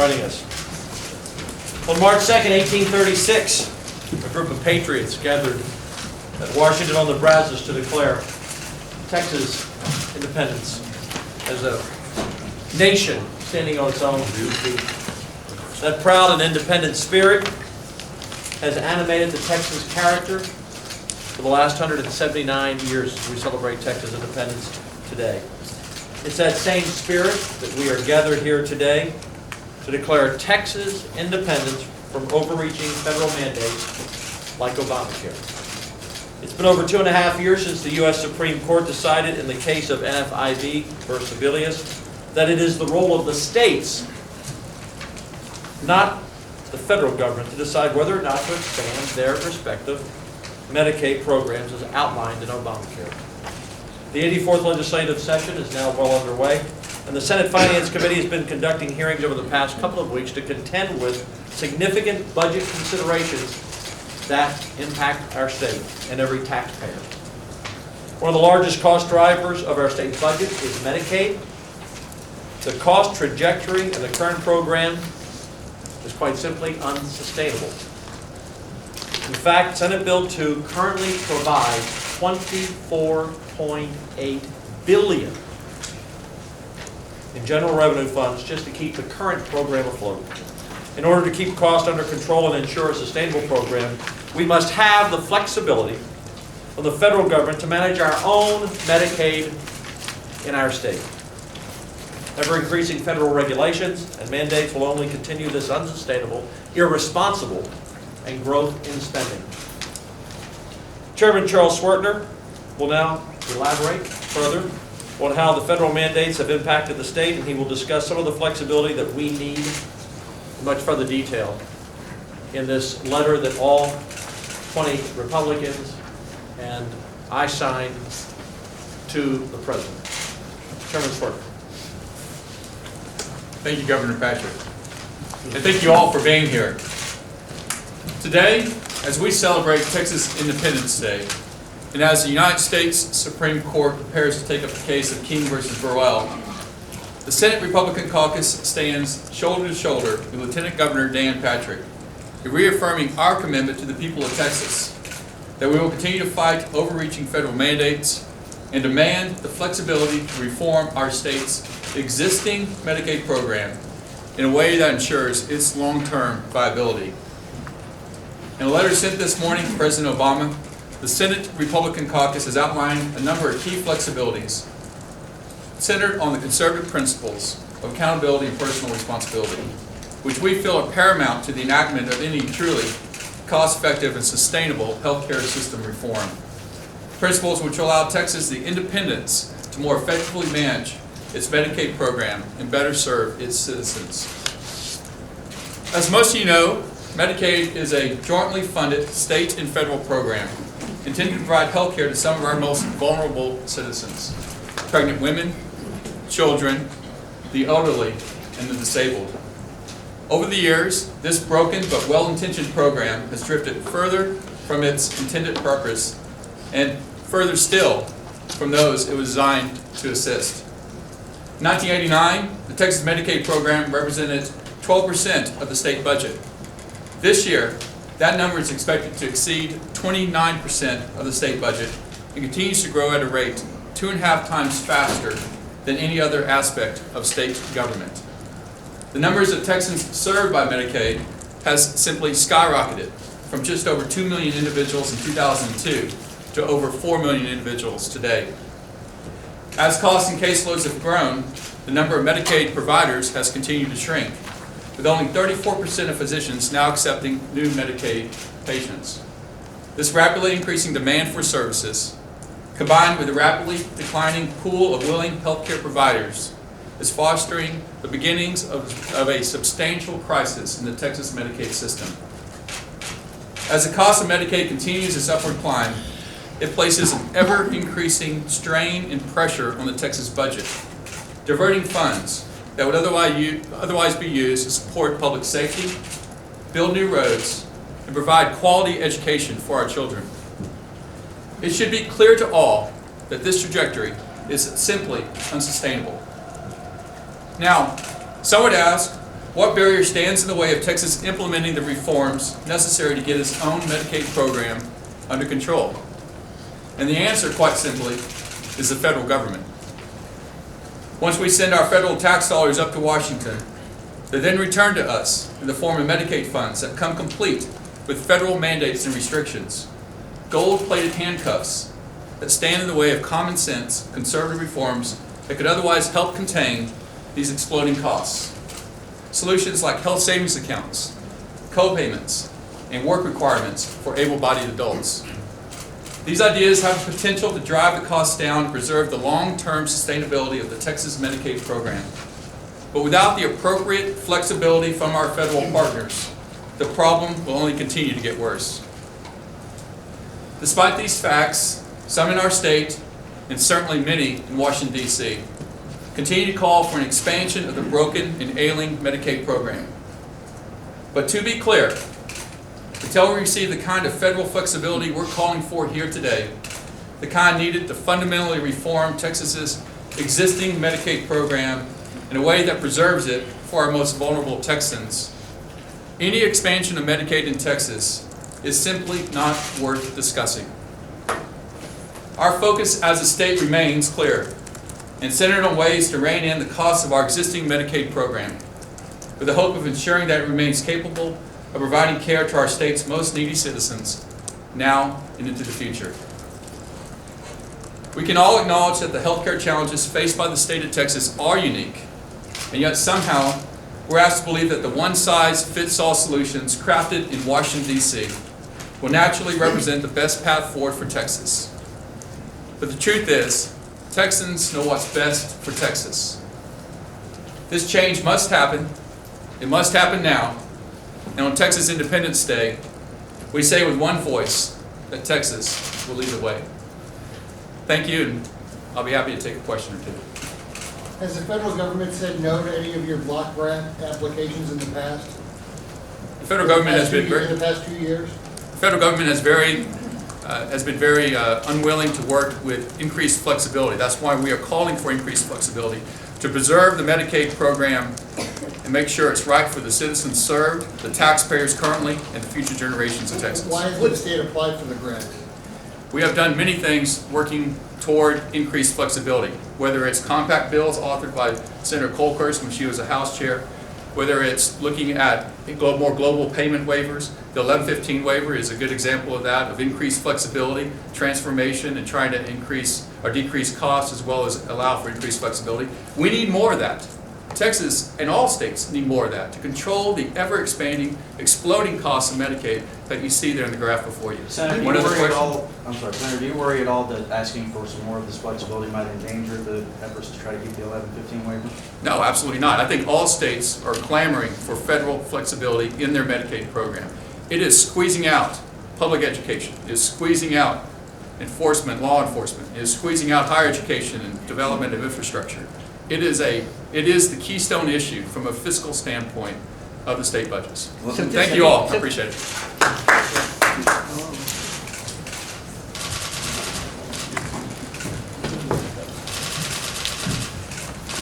joining us. On March 2nd, 1836, a group of patriots gathered at Washington on the Brazos to declare Texas independence as a nation standing on its own two feet. That proud and independent spirit has animated the Texas character for the last 179 years as we celebrate Texas independence today. It's that same spirit that we are gathered here today to declare Texas independence from overreaching federal mandates like Obamacare. It's been over 2.5 years since the U.S. Supreme Court decided in the case of NFIB versus Sebelius that it is the role of the states, not the federal government, to decide whether or not to expand their respective Medicaid programs as outlined in Obamacare. The 84th legislative session is now well underway, and the Senate Finance Committee has been conducting hearings over the past couple of weeks to contend with significant budget considerations that impact our state and every taxpayer. One of the largest cost drivers of our state budget is Medicaid. The cost trajectory in the current program is quite simply unsustainable. In fact, Senate Bill 2 currently provides $24.8 billion in general revenue funds just to keep the current program afloat. In order to keep costs under control and ensure a sustainable program, we must have the flexibility of the federal government to manage our own Medicaid in our state. Ever-increasing federal regulations and mandates will only continue this unsustainable, irresponsible, and growth in spending. Chairman Charles Swertner will now elaborate further on how the federal mandates have impacted the state, and he will discuss some of the flexibility that we need in much further detail in this letter that all 20 Republicans and I signed to the President. Chairman Swertner. Thank you, Governor Patrick. And thank you all for being here. Today, as we celebrate Texas Independence Day, and as the United States Supreme Court prepares to take up the case of King versus Burwell, the Senate Republican Caucus stands shoulder to shoulder with Lieutenant Governor Dan Patrick, reaffirming our commitment to the people of Texas, that we will continue to fight overreaching federal mandates and demand the flexibility to reform our state's existing Medicaid program in a way that ensures its long-term viability. In a letter sent this morning to President Obama, the Senate Republican Caucus has outlined a number of key flexibilities centered on the conservative principles of accountability and personal responsibility, which we feel are paramount to the enactment of any truly cost-effective and sustainable healthcare system reform. Principles which allow Texas the independence to more effectively manage its Medicaid program and better serve its citizens. As most of you know, Medicaid is a jointly funded state and federal program intended to provide health care to some of our most vulnerable citizens: pregnant women, children, the elderly, and the disabled. Over the years, this broken but well-intentioned program has drifted further from its intended purpose and further still from those it was designed to assist. In 1989, the Texas Medicaid program represented 12% of the state budget. This year, that number is expected to exceed 29% of the state budget and continues to grow at a rate 2.5 times faster than any other aspect of state government. The numbers of Texans served by Medicaid has simply skyrocketed from just over 2 million individuals in 2002 to over 4 million individuals today. As costs and caseloads have grown, the number of Medicaid providers has continued to shrink, with only 34% of physicians now accepting new Medicaid patients. This rapidly increasing demand for services, combined with the rapidly declining pool of willing healthcare providers, is fostering the beginnings of a substantial crisis in the Texas Medicaid system. As the cost of Medicaid continues its upward climb, it places an ever-increasing strain and pressure on the Texas budget, diverting funds that would otherwise be used to support public safety, build new roads, and provide quality education for our children. It should be clear to all that this trajectory is simply unsustainable. Now, some would ask, What barrier stands in the way of Texas implementing the reforms necessary to get its own Medicaid program under control? And the answer, quite simply, is the federal government. Once we send our federal tax dollars up to Washington, they then return to us in the form of Medicaid funds that come complete with federal mandates and restrictions, gold-plated handcuffs that stand in the way of common sense, conservative reforms that could otherwise help contain these exploding costs. Solutions like health savings accounts, co-payments, and work requirements for able-bodied adults. These ideas have the potential to drive the costs down and preserve the long-term sustainability of the Texas Medicaid program. But without the appropriate flexibility from our federal partners, the problem will only continue to get worse. Despite these facts, some in our state, and certainly many in Washington, D.C., continue to call for an expansion of the broken and ailing Medicaid program. But to be clear, until we receive the kind of federal flexibility we're calling for here today, the kind needed to fundamentally reform Texas's existing Medicaid program in a way that preserves it for our most vulnerable Texans, any expansion of Medicaid in Texas is simply not worth discussing. Our focus as a state remains clear and centered on ways to rein in the costs of our existing Medicaid program, with the hope of ensuring that it remains capable of providing care to our state's most needy citizens now and into the future. We can all acknowledge that the healthcare challenges faced by the state of Texas are unique, and yet somehow we're asked to believe that the one-size-fits-all solutions crafted in Washington, D.C. will naturally represent the best path forward for Texas. But the truth is, Texans know what's best for Texas. This change must happen. It must happen now. And on Texas Independence Day, we say with one voice that Texas will lead the way. Thank you, and I'll be happy to take a question or two. Has the federal government said no to any of your block grant applications in the past? The federal government has been in the past 2 years? The federal government has been very unwilling to work with increased flexibility. That's why we are calling for increased flexibility to preserve the Medicaid program and make sure it's right for the citizens served, the taxpayers currently, and the future generations of Texas. Why hasn't the state applied for the grant? We have done many things working toward increased flexibility, whether it's compact bills authored by Senator Colhurst when she was a House chair, whether it's looking at more global payment waivers. The 1115 waiver is a good example of that, of increased flexibility, transformation, and trying to increase or decrease costs as well as allow for increased flexibility. We need more of that. Texas and all states need more of that to control the ever-expanding, exploding costs of Medicaid that you see there in the graph before you. Senator, do you worry at all that asking for some more of this flexibility might endanger the efforts to try to keep the 1115 waiver? No, absolutely not. I think all states are clamoring for federal flexibility in their Medicaid program. It is squeezing out public education. It is squeezing out enforcement, law enforcement. It is squeezing out higher education and development of infrastructure. It is the keystone issue from a fiscal standpoint of the state budgets. Thank you all. I appreciate it.